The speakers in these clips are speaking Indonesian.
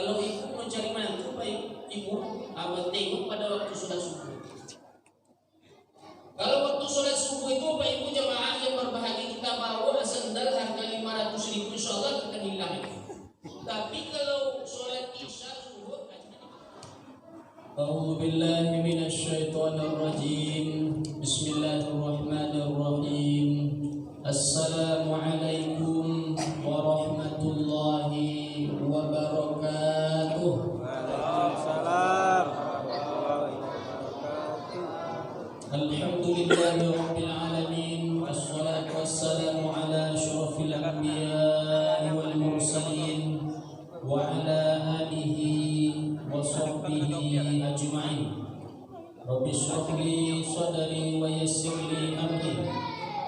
Kalau ibu mencari mantu, baik ibu tengok pada waktu sholat subuh. Kalau waktu sholat subuh itu bapak ibu jamaah yang berbahagia, kita bawa sendal harga 500.000, insyaallah akan hilang. Tapi kalau sholat isya subuh, A'udzu billahi minasy syaithanir rajim. Bismillahirrahmanirrahim. Assalamualaikum warahmatullahi wabarakatuh. Waalaikumsalam. Alhamdulillahi rabbil alamin. Wassalatu wassalamu ala asyrafil anbiya'i wal mursalin wa ala alihi wa sahbihi ajma'in. Rabbi shrah li sadri wa yassir li amri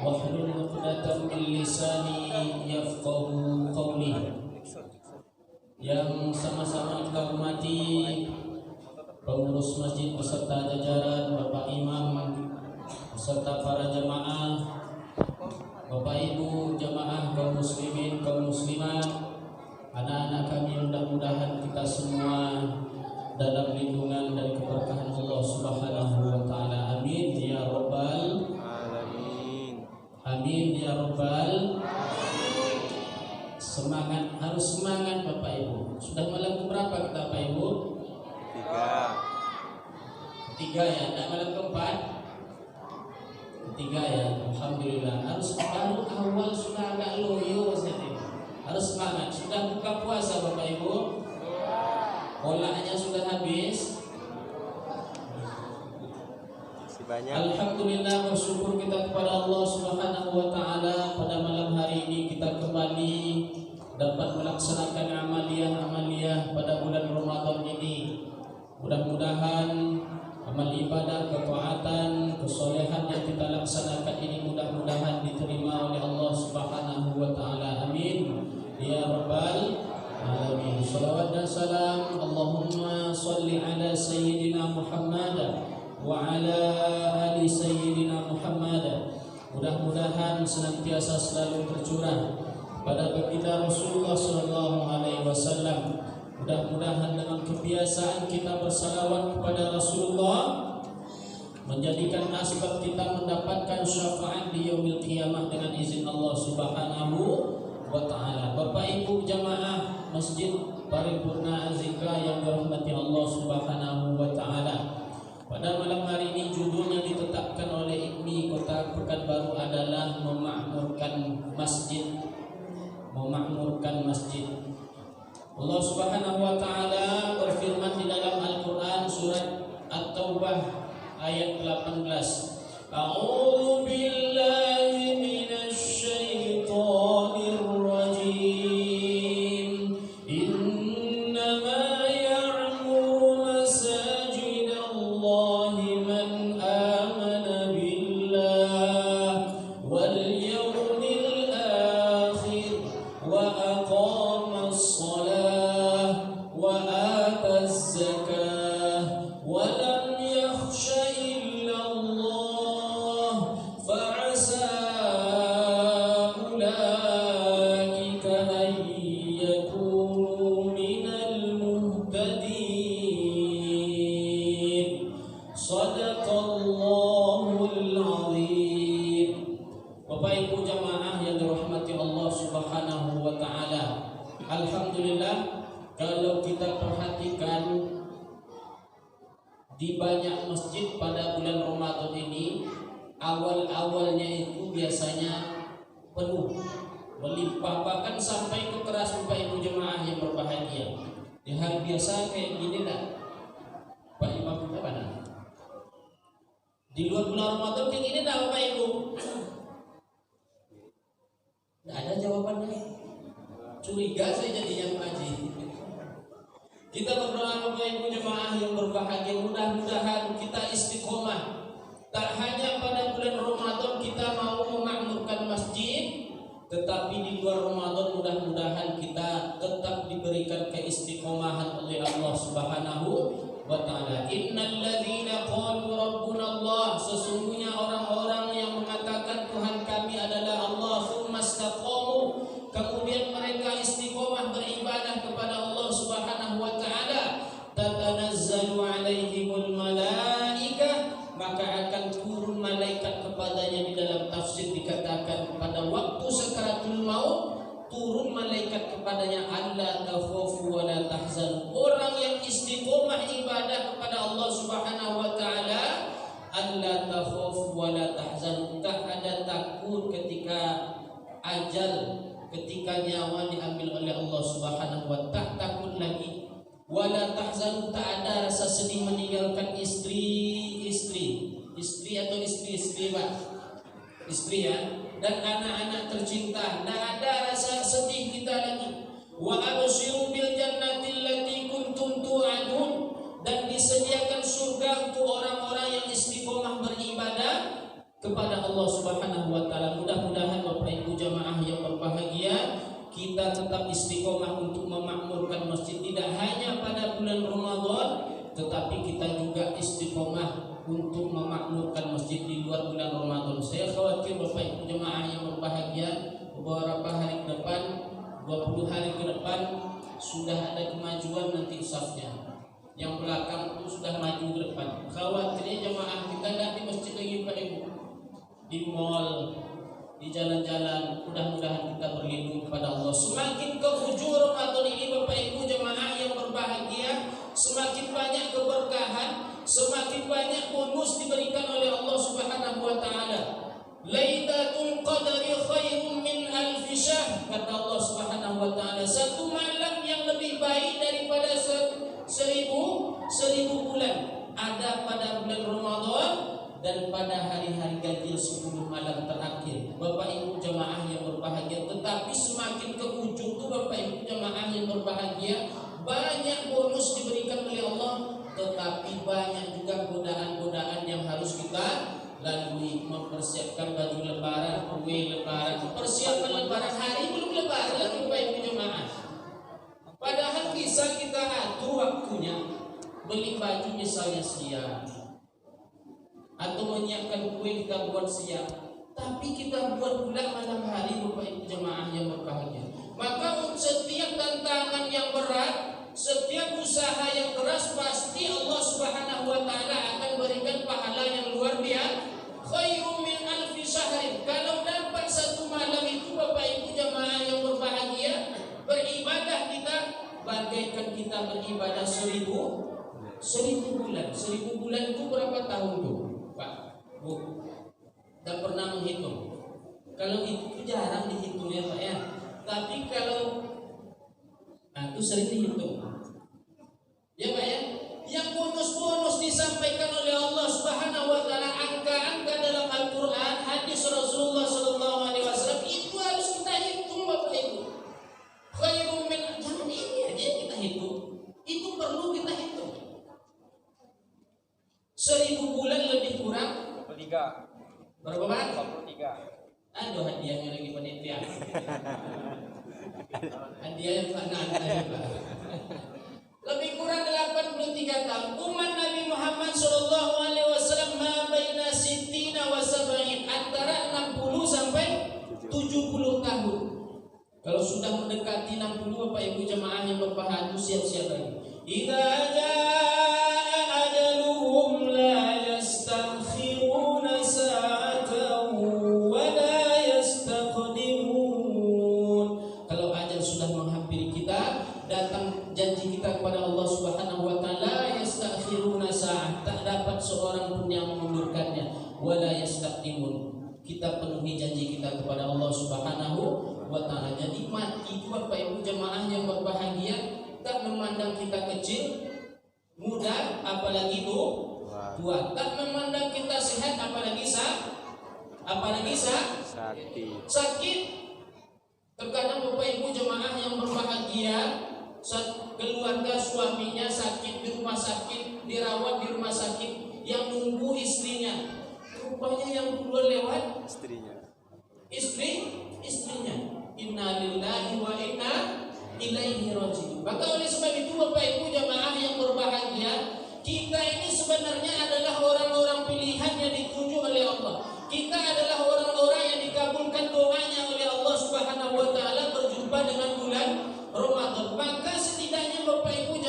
wahlul 'uqdatam min lisani yafqahu qawli. Yang sama-sama kita hormati pengurus masjid beserta jajaran, Bapak Imam beserta para jamaah, Bapak Ibu jamaah kaum muslimin, kaum muslimat, anak-anak kami, mudah-mudahan kita semua dalam lindungan dan keberkahan Allah Subhanahu wa taala. Amin ya rabbal Alamin. amin ya rabbal. Semangat, harus semangat Bapak Ibu. Sudah malam berapa kita Bapak Ibu? Ketiga ya, tidak malam keempat. Ketiga ya, alhamdulillah. Harus baru awal sudah agak loyo saja. Harus semangat. Sudah buka puasa Bapak Ibu? Kolaknya sudah habis. Banyak. Alhamdulillah, bersyukur kita kepada Allah Subhanahu wa taala pada malam hari ini kita kembali dapat melaksanakan amaliyah pada bulan Ramadan ini. Mudah-mudahan amal ibadah, ketaatan, kesolehan yang kita laksanakan ini mudah-mudahan diterima oleh Allah Subhanahu wa taala. Amin ya rabbal alamin. Shalawat dan salam Allahumma shalli ala sayyidina Muhammad wa ala ali sayyidina Muhammad. Mudah-mudahan senantiasa selalu tercurah pada baginda Rasulullah sallallahu alaihi wasallam. Mudah-mudahan dengan kebiasaan kita bersalawat kepada Rasulullah menjadikan asbab kita mendapatkan syafaat di yaumil qiyamah dengan izin Allah Subhanahu wa taala. Bapak Ibu jamaah Masjid Paripurna Az-Zikra yang dirahmati Allah Subhanahu wa taala. Pada malam hari ini judulnya ditetapkan oleh IKMI Kota Pekanbaru adalah memakmurkan masjid. Memakmurkan masjid. Allah Subhanahu wa taala berfirman di dalam Al-Qur'an surat At-Taubah ayat 18. A'udzu billahi minasy syaithanir rajim. Innama ya'muru masajidallahi man amana billah wal yawmil akhir wa aqama as-salah wa ata az-zakah wa lam yakhsha illa Allah fa'asa ulaika an yakunu minal muhtadin. Shadaqallahul azim. Bapak Ibu jamaah yang dirahmati Allah Subhanahu wa taala. Alhamdulillah, kalau kita perhatikan di banyak masjid pada bulan Ramadan ini, awal-awalnya itu biasanya penuh, melimpah, bahkan sampai ke teras Bapak Ibu jemaah yang berbahagia. Di hari biasa kayak gini lah, Pak Imam kita mana? Di luar bulan Ramadan kayak gini dah Bapak Ibu. Tidak ada jawabannya. Curiga saya jadinya Pak Haji. Kita berdoa Bapak Ibu jemaah yang berbahagia, mudah-mudahan kita istiqomah. Tak hanya pada bulan Ramadan kita mau memakmurkan masjid, tetapi di luar Ramadan mudah-mudahan kita tetap diberikan keistiqomahan oleh Allah Subhanahu wa taala. Innal ladzina qalu rabbuna Allah, sesungguhnya orang-orang yang mengatakan Tuhan kami adalah Allah, tsumma istaqamu, kemudian mereka istiqomah beribadah kepada Allah Subhanahu Subhanahu wa taala, tatanazzalu alaihimul malaikah, maka akan turun malaikat kepadanya. Di dalam tafsir dikatakan pada waktu sakaratul maut turun malaikat kepadanya, alla takhafu wa la tahzanu. Orang yang istiqomah ibadah kepada Allah Subhanahu wa taala, alla takhafu wa la tahzanu, tak ada takut ketika ajal, ketika nyawa diambil oleh Allah Subhanahu wa taala, takut lagi. Wala tahzanu, tak ada rasa sedih meninggalkan istri atau istri Pak, istri ya, dan anak-anak tercinta. Tidak ada rasa sedih kita lagi. Wa abshiru bil jannati allati kuntum tu'adun, dan disediakan surga untuk orang-orang yang istiqomah beribadah kepada Allah Subhanahu wa taala. Mudah-mudahan Bapak Ibu jamaah yang berbahagia, kita tetap istiqomah untuk memakmurkan masjid, tidak hanya pada bulan Ramadan, tetapi kita juga istiqomah untuk memakmurkan masjid di luar bulan Ramadan. Saya khawatir Bapak Ibu jemaah yang berbahagia, beberapa hari ke depan, 20 hari ke depan sudah ada kemajuan nanti safnya. Yang belakang itu sudah maju ke depan. Khawatirnya jemaah kita tidak di masjid lagi Pak Ibu, di mall, di jalan-jalan. Mudah-mudahan kita berlindung kepada Allah. Semakin ke ujung Ramadan ini Bapak Ibu jemaah yang berbahagia, semakin banyak keberkahan, semakin banyak bonus diberikan oleh Allah Subhanahu wa taala. Lailatul Qadri khairun min alfi syahr, kata Allah Subhanahu wa taala. Satu malam yang lebih baik daripada seribu bulan ada pada bulan Ramadan dan pada hari-hari ganjil 10 malam terakhir. Bapak Ibu jemaah yang berbahagia, tetapi semakin ke ujung tuh Bapak Ibu jemaah yang berbahagia, banyak bonus diberikan oleh Allah, tetapi banyak juga godaan-godaan yang harus kita lalui. Mempersiapkan baju lebaran, kue lebaran, persiapan lebaran, hari belum lebaran lagi Bapak Ibu jemaah. Padahal bisa kita atur waktunya, beli baju misalnya siang, atau menyiapkan kue kita buat siang, tapi kita buat pula malam hari Bapak Ibu jemaah yang berbahagia. Maka setiap tantangan yang berat, setiap usaha yang keras, pasti Allah Subhanahu wa taala akan berikan pahala yang luar biasa. Khairum min alfi syahrin. Kalau dapat satu malam itu Bapak Ibu jemaah yang berbahagia, beribadah kita bagaikan kita beribadah 1000 bulan. 1000 bulan itu berapa tahun tuh Pak Bu? Tak pernah menghitung. Kalau itu jarang dihitung ya Pak ya. Tapi kalau itu sering dihitung ya Pak ya. Yang bonus-bonus disampaikan oleh Allah Subhanahu wa taala, angka-angka dalam Al-Qur'an, hadis Rasulullah sallallahu alaihi wasallam, itu harus kita hitung Bapak Ibu. Khairum min, jangan ini aja kita hitung. Itu perlu kita hitung. 1000 bulan lebih kurang 43. berapa Pak? 43. Aduh, hadiahnya lagi panitia. Hadiah yang sangat Pak. Lebih kurang 83 tahun. Umat Nabi Muhammad sallallahu alaihi wasallam ma baina sittina wa sab'in, antara 60 sampai 70 tahun. Kalau sudah mendekati 60 Bapak Ibu jemaah yang berbahagia, siap-siap lagi. Idza jaa ajaluhum la yastakhiruna sa'atan wa la yastaqdimun. Kalau ajal sudah menghampiri kita, datang janji kita kepada Allah Subhanahu wa taala, yastakhiruna sa'ah, tak dapat seorang pun yang mengundurkannya, wala yastaqdimun. Kita penuhi janji kita kepada Allah Subhanahu wa taala. Jadi mati itu Bapak Ibu jemaah yang berbahagia, tak memandang kita kecil, muda, apalagi tua, tak memandang kita sehat, apalagi sakit. Terkadang Bapak Ibu jemaah yang berbahagia, keluarga suaminya sakit di rumah sakit, dirawat di rumah sakit, yang nunggu istrinya, rupanya yang duluan lewat istrinya. Inna lillahi wa inna ilaihi raji'un. Maka oleh sebab itu Bapak Ibu jemaah yang berbahagia, kita ini sebenarnya adalah orang-orang pilihan yang dituju oleh Allah. Kita adalah orang-orang yang dikabulkan doanya oleh Allah Subhanahu wa taala berjumpa dengan bulan Ramadan. Maka setidaknya Bapak Ibu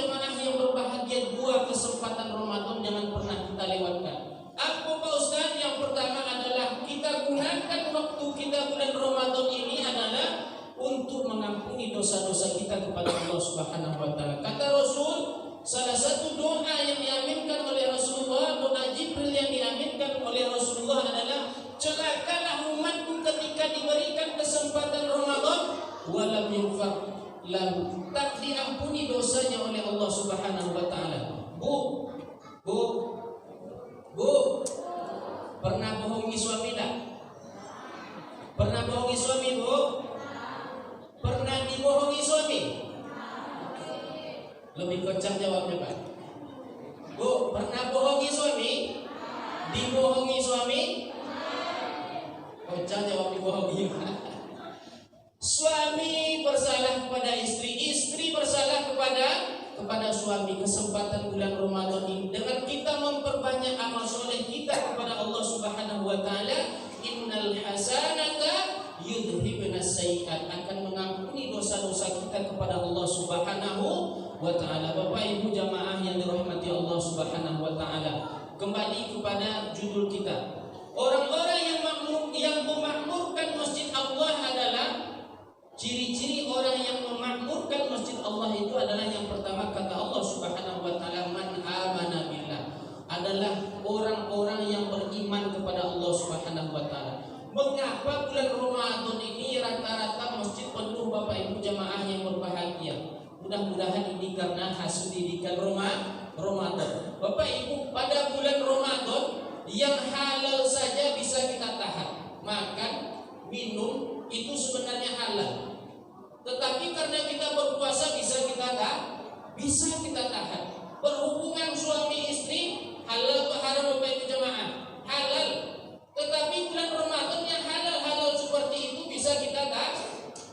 taala. Kata Rasul, salah satu doa yang diaminkan oleh Rasulullah, doa Jibril yang diaminkan oleh Rasulullah adalah, celakalah umatku ketika diberikan kesempatan Ramadan walam yughfar lahu, tak diampuni dosanya oleh Allah Subhanahu wa taala. Bu, pernah bohongi suami tak? Pernah bohongi suami, Bu? Pernah dibohongi suami? Lebih kocak jawabnya, Pak. Bu, pernah bohongi suami? Dibohongi suami? Kocak jawab dibohongi. Suami bersalah kepada istri, istri bersalah kepada suami. Kesempatan bulan Ramadan ini dengan kita memperbanyak amal soleh kita kepada Allah Subhanahu wa taala, innal hasanata yudhibna sayyi'at, akan mengampuni dosa-dosa kita kepada Allah Subhanahu wa taala. Bapak Ibu jamaah yang dirahmati Allah Subhanahu wa taala, kembali kepada judul kita. Orang-orang yang memakmurkan masjid Allah adalah, ciri-ciri orang yang memakmurkan masjid Allah itu adalah, yang pertama kata Allah Subhanahu wa taala, man amana billah, adalah orang-orang yang beriman kepada Allah Subhanahu wa taala. Mengapa bulan Ramadan ini rata-rata masjid penuh, Bapak Ibu jamaah yang berbahagia? Mudah-mudahan ini karena hasil didikan Ramadan. Bapak Ibu, pada bulan Ramadan yang halal saja bisa kita tahan. Makan, minum itu sebenarnya halal. Tetapi karena kita berpuasa bisa kita tahan. Berhubungan suami istri halal atau haram, Bapak Ibu jemaah? Halal. Tetapi bulan Ramadan yang halal-halal seperti itu bisa kita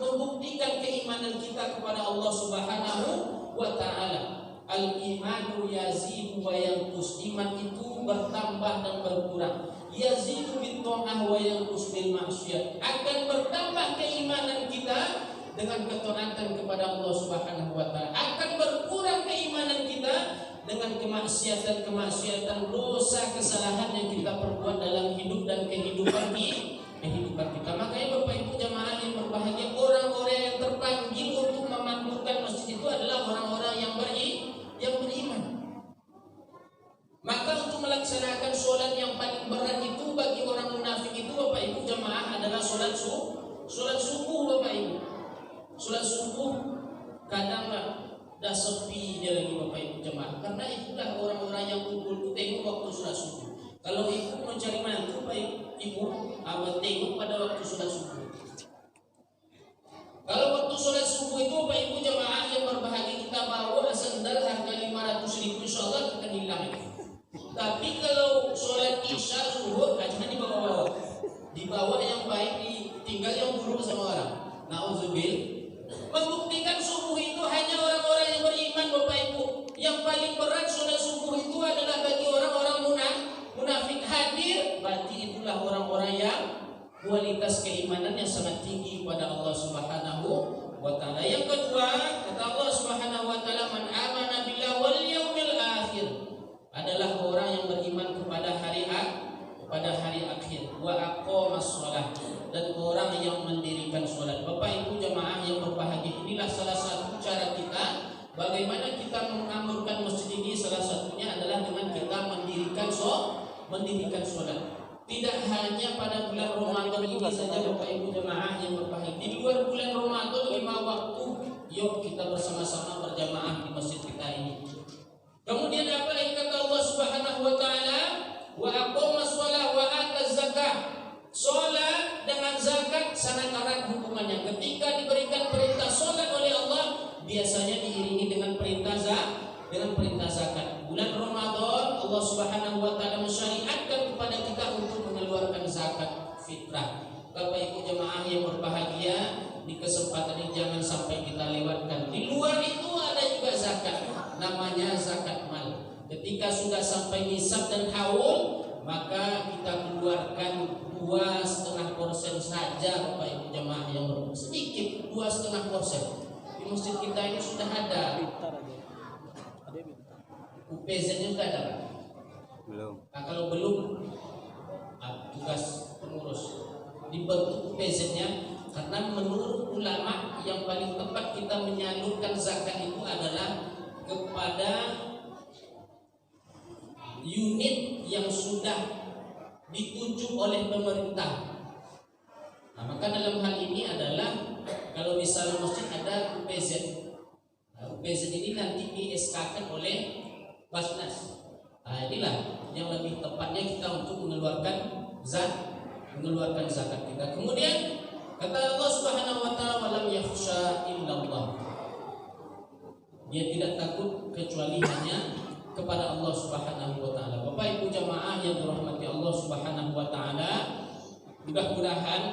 membuktikan keimanan kita kepada Allah Subhanahu wa taala. Al-imanu yazidu wa yanqus, iman itu bertambah dan berkurang. Yazidu bit ta'ah wa yanqus bil ma'siyah, akan bertambah keimanan kita dengan ketaatan kepada Allah Subhanahu wa taala, akan berkurang keimanan kita dengan kemaksiatan, dosa, kesalahan yang kita perbuat dalam hidup dan kehidupan kita. Makanya Bapak Ibu jamaah yang berbahagia, orang-orang yang terpanggil untuk memakmurkan masjid itu adalah orang-orang yang beriman. Maka untuk melaksanakan sholat yang paling berat itu bagi orang munafik itu, Bapak Ibu jamaah, adalah sholat subuh, Bapak Ibu. Sholat subuh kadang dah sepi dia lagi, Bapak Ibu jemaah. Karena itulah orang-orang yang kumpul itu tengok waktu sholat subuh. Kalau ibu mau cari mantu, Bapak Ibu, awal tengok pada waktu sholat subuh. Kalau waktu sholat subuh itu, Bapak Ibu jemaah yang berbahagia, kita bawa sendal harga 500.000, insyaallah kita hilang. Tapi kalau sholat isya zuhur, jangan dibawa yang baik, tinggal yang buruk sama orang. Nauzubillah. Membuktikan subuh itu hanya orang-orang yang beriman, Bapak Ibu. Yang paling berat sholat subuh itu adalah bagi orang-orang munafik. Hadir, berarti itulah orang-orang yang kualitas keimanan yang sangat tinggi kepada Allah Subhanahu wa taala. Yang kedua, kata Allah Subhanahu wa taala, man amana billah wal yaumil akhir, adalah orang yang beriman kepada hari akhir, wa aqamas shalah, dan orang yang mendirikan sholat. Bapak Ibu jemaah yang berbahagia, inilah salah satu cara kita bagaimana kita mengamalkan masjid ini. Salah satunya adalah dengan kita mendirikan sholat. Tidak hanya pada bulan Ramadan ini saja, Bapak Ibu jemaah yang berbahagia. Di luar bulan Ramadan 5 waktu, yuk kita bersama-sama berjamaah di masjid kita ini. Kemudian apa yang kata Allah Subhanahu wa taala? Wa aqamas shalah wa ataz zakah. Salat dengan zakat sangat erat hubungannya. Ketika diberikan perintah salat oleh Allah, biasanya diiringi dengan perintah zakat. Bulan Ramadan Allah Subhanahu wa taala mensyariatkan kepada kita untuk mengeluarkan zakat fitrah. Bapak Ibu jemaah yang berbahagia, di kesempatan ini jangan sampai kita lewatkan. Di luar itu ada juga zakat, namanya zakat mal. Ketika sudah sampai nisab dan haul, maka kita keluarkan 2,5% saja, Bapak Ibu jemaah yang berbahagia. Sedikit, 2,5%. Di masjid kita ini sudah ada. UPZ-nya sudah ada, Pak? Belum. Nah, kalau belum, tugas pengurus dibentuk UPZ-nya Karena menurut ulama yang paling tepat kita menyalurkan zakat itu adalah kepada unit yang sudah ditunjuk oleh pemerintah. Nah, maka dalam hal ini adalah kalau misalnya masjid ada UPZ, nah, UPZ ini nanti di-SK-kan oleh Basnas. Nah, inilah yang lebih tepatnya kita untuk mengeluarkan zakat kita. Kemudian kata Allah Subhanahu wa taala, "Walam yakhsha illallah." Dia tidak takut kecuali hanya kepada Allah Subhanahu wa taala. Bapak Ibu jamaah yang dirahmati Allah Subhanahu wa taala, mudah-mudahan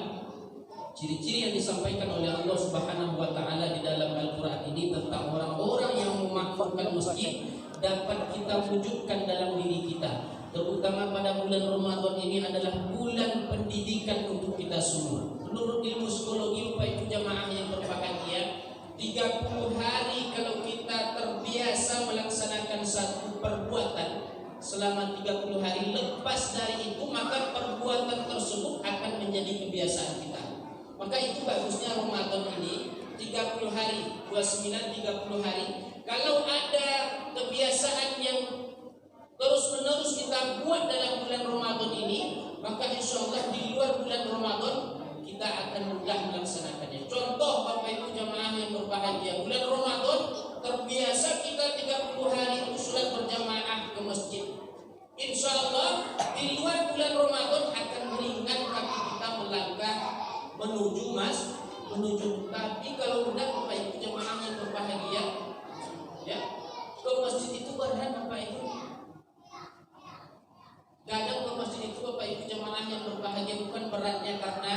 ciri-ciri yang disampaikan oleh Allah Subhanahu wa taala di dalam Al-Qur'an ini tentang orang-orang yang memakmurkan masjid dapat kita wujudkan dalam diri kita. Terutama pada bulan Ramadan ini adalah bulan pendidikan untuk kita semua. Menurut ilmu psikologi, Bapak Ibu jamaah yang berbahagia, 30 hari kalau kita terbiasa melaksanakan satu perbuatan selama 30 hari, lepas dari itu maka perbuatan tersebut akan menjadi kebiasaan kita. Maka itu bagusnya Ramadan ini 30 hari, 29 30 hari. Kalau ada kebiasaan yang terus-menerus kita buat dalam bulan Ramadan ini, maka insya Allah di luar bulan Ramadan kita akan mudah melaksanakannya. Contoh Bapak Ibu jamaah yang berbahagia, bulan Ramadan terbiasa kita 30 hari untuk sholat berjamaah ke masjid. Insya Allah di luar bulan Ramadan akan meringan kaki kita melangkah menuju tapi kalau udah Bapak Ibu jamaah yang berbahagia, ya, ke masjid itu berat Bapak Ibu. Kadang ke masjid itu Bapak Ibu jamaah yang berbahagia bukan beratnya karena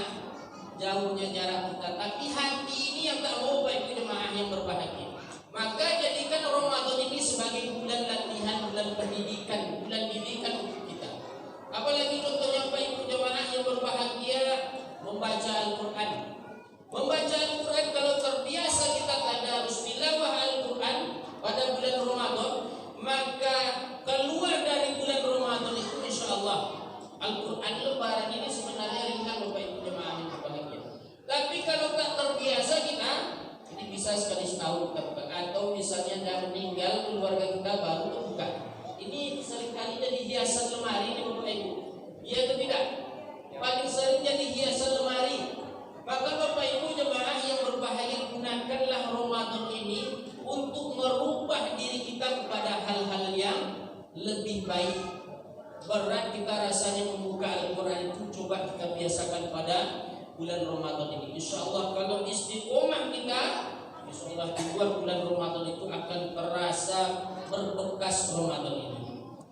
jauhnya jarak kita, tapi hati ini yang tak mau Bapak Ibu jemaah yang berbahagia. Maka jadikan Ramadan ini sebagai bulan latihan, bulan pendidikan, bulan didikan untuk kita. Apalagi contohnya Bapak Ibu jemaah yang berbahagia membaca Al-Quran. Membaca Al-Quran kalau terbiasa kita tadarus tilawah Al-Quran pada bulan Ramadan, maka keluar dari bulan Ramadan itu insya Allah Al-Quran lebaran ini sebenarnya ringan Bapak Ibu jemaah yang berbahagia. Tapi kalau tak terbiasa kita, ini bisa sekali setahun kita buka, atau misalnya dah meninggal keluarga kita baru terbuka. Ini seringkali jadi hiasan lemari ini Bapak Ibu. Iya atau tidak? Paling sering jadi hiasan lemari. Maka Bapak Ibu jemaah yang berbahagia, gunakanlah Ramadan ini untuk merubah diri kita kepada hal-hal yang lebih baik. Berat kita rasanya membuka Al-Quran itu, coba kita biasakan pada bulan Ramadan ini. Insya Allah kalau istiqomah kita, insya Allah di luar bulan Ramadan itu akan terasa berbekas Ramadan ini.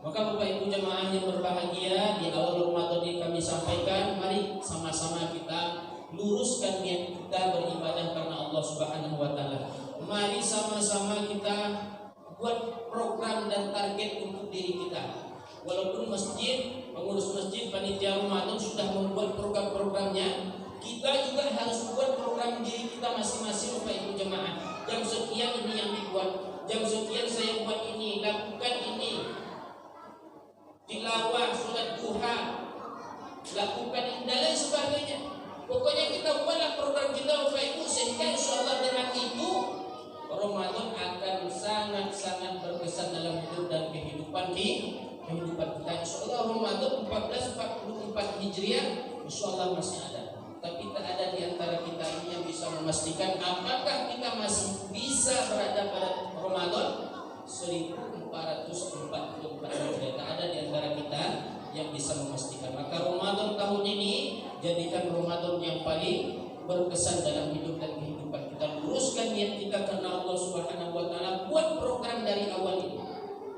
Maka Bapak Ibu jemaah yang berbahagia, di awal Ramadan ini kami sampaikan, mari sama-sama kita luruskan niat kita beribadah karena Allah Subhanahu wa taala. Mari sama-sama kita buat program dan target untuk diri kita. Walaupun masjid, pengurus masjid, panitia Ramadan sudah membuat program-programnya, kita juga harus buat program diri kita masing-masing Bapak Ibu jemaah. Jam sekian ini yang dibuat, jam sekian saya buat ini, lakukan ini. Tilawah, sholat duha, lakukan ini dan lain sebagainya. Pokoknya kita buatlah program kita Bapak Ibu, sehingga insya Allah dengan itu Ramadan akan sangat-sangat berkesan dalam hidup dan kehidupan kita. Insya Allah Ramadan 1444 Hijriah insya Allah masih ada. Tapi tak ada di antara kita ini yang bisa memastikan apakah kita masih bisa berada pada Ramadan 1444 Hijriah. Tak ada di antara kita yang bisa memastikan. Maka Ramadan tahun ini jadikan Ramadan yang paling berkesan dalam hidup dan kehidupan kita. Luruskan niat kita karena Allah Subhanahu wa taala. Buat program dari awal ini.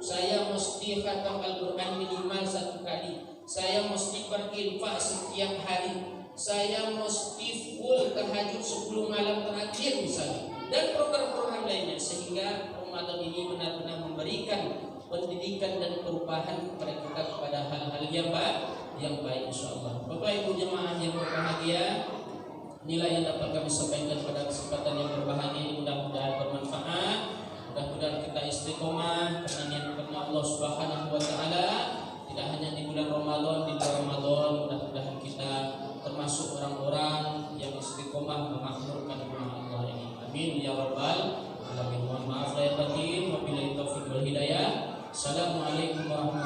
Saya mesti khatam Al-Quran minimal 1 kali. Saya mesti berinfak setiap hari. Saya mesti full tahajud 10 malam terakhir misalnya. Dan program-program lainnya, sehingga Ramadan ini benar-benar memberikan pendidikan dan perubahan kepada kita kepada hal-hal yang baik insyaallah. Bapak Ibu jemaah yang berbahagia, inilah yang dapat kami sampaikan pada kesempatan yang berbahagia ini, mudah-mudahan bermanfaat. Mudah-mudahan kita istiqomah karena niat karena Allah Subhanahu wa taala, tidak hanya di bulan Ramadan, di luar Ramadan mudah-mudahan kita termasuk orang-orang yang istiqomah rumah memakmurkan rumah Allah ini. Amin ya rabbal alamin. Mohon maaf lahir batin, wabillahi taufiq wal hidayah. Assalamualaikum warahmatullahi wabarakatuh.